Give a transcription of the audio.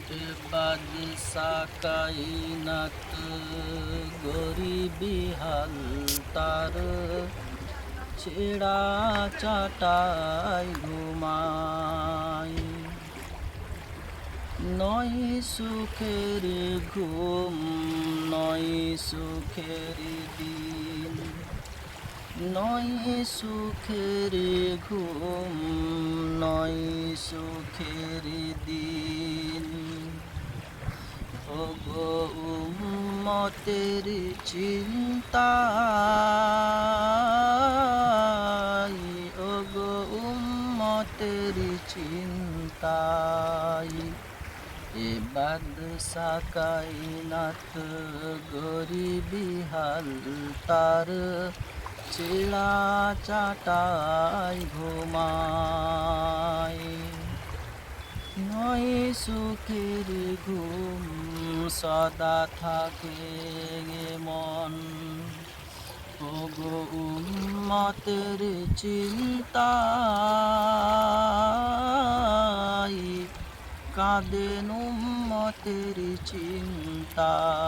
বাদশা কায়নাত গরিবি হাল তার ছেঁড়া চাটাই ঘুমায় নয় সুখের ঘুম নয় সুখের দিন নয় সুখের ঘুম নয় সুখের দিন ওগো উম্মতের চিন্তায় ওগো উম্মতের চিন্তায় এ বাদশা কায়নাত গরিবি হাল তার ছেঁড়া চাটাই ঘুমায় নয় সুখের ঘুম সদা থাকে মন ওগো উম্মতের চিন্তায় কাঁদেন উম্মতের চিন্তায়